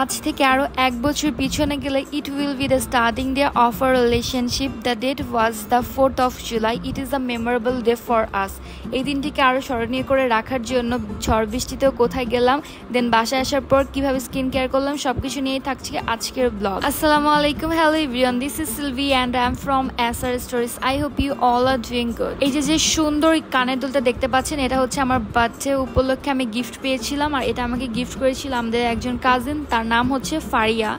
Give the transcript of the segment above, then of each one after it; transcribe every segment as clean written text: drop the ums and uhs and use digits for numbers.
আজ থেকে আরও 1 বছর পিছনে গেলে it will be the starting day of a relationship. The date was the 4th of July. It is a memorable day for us. এই দিনটিকে আরও স্মরণীয় করে রাখার জন্য ঝড় বৃষ্টিতেও কোথায় গেলাম, দেন বাসায় আসার পর কীভাবে স্কিন কেয়ার করলাম, সব কিছু নিয়েই থাকছে আজকের ব্লগ। আসসালামু আলাইকুম, hello everyone, this is Silvi and I am from SR stories. I hope you all are doing good. এই যে সুন্দর কানের দুলটা দেখতে পাচ্ছেন, এটা হচ্ছে আমার বার্থডে উপলক্ষে আমি গিফট পেয়েছিলাম, আর এটা আমাকে গিফট করেছিল আমাদের একজন কাজিন, তার নাম হচ্ছে ফারিয়া।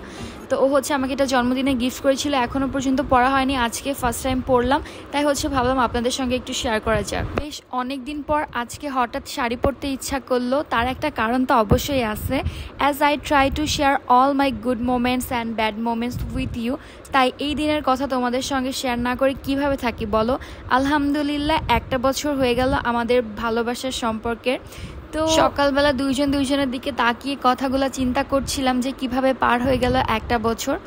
তো ও হচ্ছে আমাকে এটা জন্মদিনে গিফট করেছিল, এখনও পর্যন্ত পড়া হয়নি, আজকে ফার্স্ট টাইম পরলাম, তাই হচ্ছে ভাবলাম আপনাদের সঙ্গে একটু শেয়ার করা যাক। বেশ অনেক দিন পর আজকে হঠাৎ শাড়ি পরতে ইচ্ছা করলো, তার একটা কারণ তো অবশ্যই আছে। As I try to share all my good moments and bad moments with you, তাই এই দিনের কথা তোমাদের সঙ্গে শেয়ার না করে কিভাবে থাকি বলো। আলহামদুলিল্লাহ 1 বছর হয়ে গেল আমাদের ভালোবাসার সম্পর্কের। তো সকালবেলা দুইজনের দিকে তাকিয়ে কথাগুলো চিন্তা করছিলাম যে কিভাবে পার হয়ে গেল 1 বছর।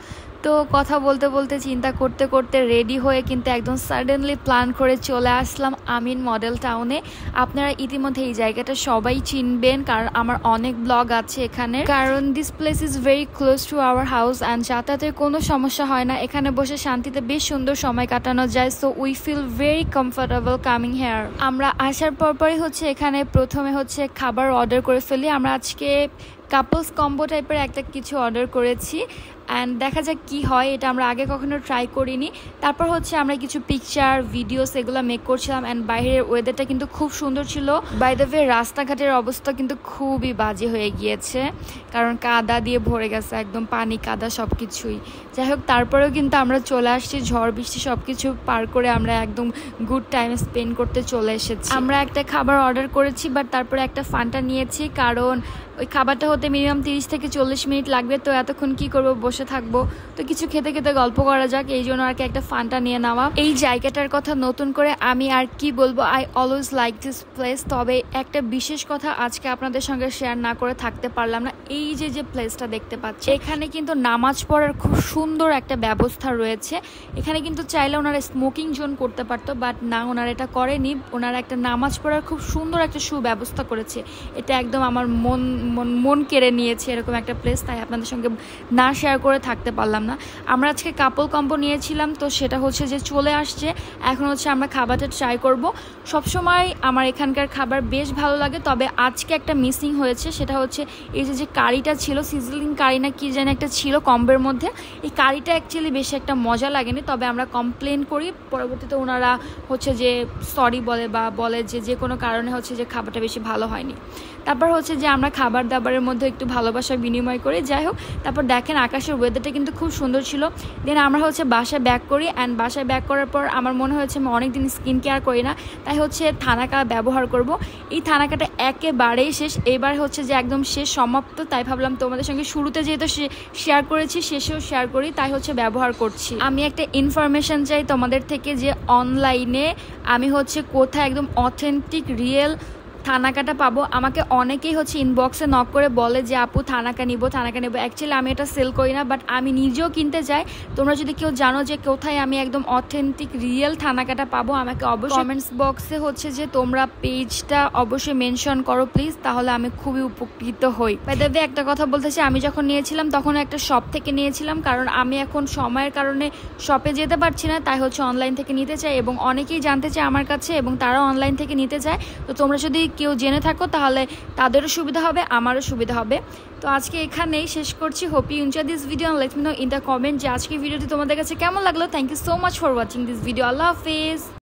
তো কথা বলতে বলতে চিন্তা করতে করতে রেডি হয়ে কিন্তু একদম সাডেনলি প্ল্যান করে চলে আসলাম আমিন মডেল টাউনে। আপনারা ইতিমধ্যে এই জায়গাটা সবাই চিনবেন, কারণ আমার অনেক ব্লগ আছে এখানে, কারণ this place is very close to our house and যাতায়াতের কোনো সমস্যা হয় না, এখানে বসে শান্তিতে বেশ সুন্দর সময় কাটানো যায়। So we feel very comfortable coming here. আমরা আসার পরপরই হচ্ছে এখানে প্রথমে হচ্ছে খাবার অর্ডার করে ফেলি। আমরা আজকে কাপলস কম্বো টাইপের একটা কিছু অর্ডার করেছি, অ্যান্ড দেখা যাক কি হয়, এটা আমরা আগে কখনো ট্রাই করিনি। তারপর হচ্ছে আমরা কিছু পিকচার ভিডিওস এগুলো মেক করছিলাম, অ্যান্ড বাইরের ওয়েদারটা কিন্তু খুব সুন্দর ছিল। বাই দ্য ওয়ে রাস্তাঘাটের অবস্থা কিন্তু খুবই বাজে হয়ে গিয়েছে, কারণ কাদা দিয়ে ভরে গেছে, একদম পানি কাদা সব কিছুই। যাই হোক, তারপরেও কিন্তু আমরা চলে আসছি, ঝড় বৃষ্টি সব কিছু পার করে আমরা একদম গুড টাইম স্পেন্ড করতে চলে এসেছি। আমরা একটা খাবার অর্ডার করেছি, বাট তারপরে একটা ফান্টা নিয়েছি, কারণ ওই খাবারটা হতে মিনিমাম 30 থেকে 40 মিনিট লাগবে। তো এতক্ষণ কি করব, বসে থাকবো, তো কিছু খেতে খেতে গল্প করা যাক, এই জন্য আর কি একটা ফান্টা নিয়ে নেওয়া। এই জায়গাটার কথা নতুন করে আমি আর কি বলবো, I always like this place. তবে একটা বিশেষ কথা আজকে আপনাদের সঙ্গে শেয়ার না করে থাকতে পারলাম না। এই যে প্লেসটা দেখতে পাচ্ছি, এখানে কিন্তু নামাজ পড়ার খুব সুন্দর একটা ব্যবস্থা রয়েছে। এখানে কিন্তু চাইলে ওনারা স্মোকিং জোন করতে পারতো, বাট না, ওনারা এটা করেনি। ওনারা একটা নামাজ পড়ার খুব সুন্দর একটা সুব্যবস্থা করেছে। এটা একদম আমার মন কেড়ে নিয়েছে এরকম একটা প্লেস, তাই আপনাদের সঙ্গে না শেয়ার করে থাকতে পারলাম না। আমরা আজকে কাপল কম্বো নিয়েছিলাম, তো সেটা হচ্ছে যে চলে আসছে। এখন হচ্ছে আমরা খাবারটা ট্রাই করব। সবসময় আমার এখানকার খাবার বেশ ভালো লাগে, তবে আজকে একটা মিসিং হয়েছে, সেটা হচ্ছে এই যে কারিটা ছিল, সিজলিং কারি না কি জানি একটা ছিল কম্বের মধ্যে। এই কারিটা অ্যাকচুয়ালি বেশি একটা মজা লাগেনি, তবে আমরা কমপ্লেন করি, পরবর্তীতে ওনারা হচ্ছে যে সরি বলে যে কোনো কারণে হচ্ছে যে খাবারটা বেশি ভালো হয়নি। তারপর হচ্ছে যে আমরা খাবার দাবারের মধ্যে একটু ভালোবাসা বিনিময় করি। যাই হোক, তারপর দেখেন আকাশের ওয়েদারটা কিন্তু খুব সুন্দর ছিল। দেন আমরা হচ্ছে বাসায় ব্যাক করি, অ্যান্ড বাসায় ব্যাক করার পর আমার মনে হয়েছে আমি অনেকদিন স্কিন কেয়ার করি না, তাই হচ্ছে থানাকা ব্যবহার করব। এই থানাকাটা একেবারেই শেষ, এবার হচ্ছে যে একদম শেষ সমাপ্ত, তাই ভাবলাম তোমাদের সঙ্গে শুরুতে যেহেতু শেয়ার করেছি শেষেও শেয়ার করি, তাই হচ্ছে ব্যবহার করছি। আমি একটা ইনফরমেশন চাই তোমাদের থেকে, যে অনলাইনে আমি হচ্ছে কোথায় একদম অথেন্টিক রিয়েল থানাকাটা পাবো। আমাকে অনেকেই হচ্ছে ইনবক্সে নক করে বলে যে আপু থানাকা নিব। অ্যাকচুয়ালি আমি এটা সেল করি না, বাট আমি নিজেও কিনতে চাই। তোমরা যদি কেউ জানো যে কোথায় আমি একদম অথেন্টিক রিয়েল থানাকাটা পাবো, আমাকে অবশ্যই কমেন্টস বক্সে হচ্ছে যে তোমরা পেজটা অবশ্যই মেনশন করো প্লিজ, তাহলে আমি খুবই উপকৃত হই। বাই দ্য ওয়ে একটা কথা বলতে চাই, আমি যখন নিয়েছিলাম তখন একটা শপ থেকে নিয়েছিলাম, কারণ আমি এখন সময়ের কারণে শপে যেতে পারছি না, তাই হচ্ছে অনলাইন থেকে নিতে চাই, এবং অনেকেই জানতে চায় আমার কাছে, এবং তারাও অনলাইন থেকে নিতে চায়। তো তোমরা যদি কেউ জেনে থাকো তাহলে তাদেরও সুবিধা হবে, আমারও সুবিধা হবে। তো আজকে এখানেই শেষ করছি। Hope you enjoy this video and let me know in the comment যে আজকে ভিডিওটি তোমাদের কাছে কেমন লাগলো। Thank you so much for watching this video. আল্লাহ হাফেজ।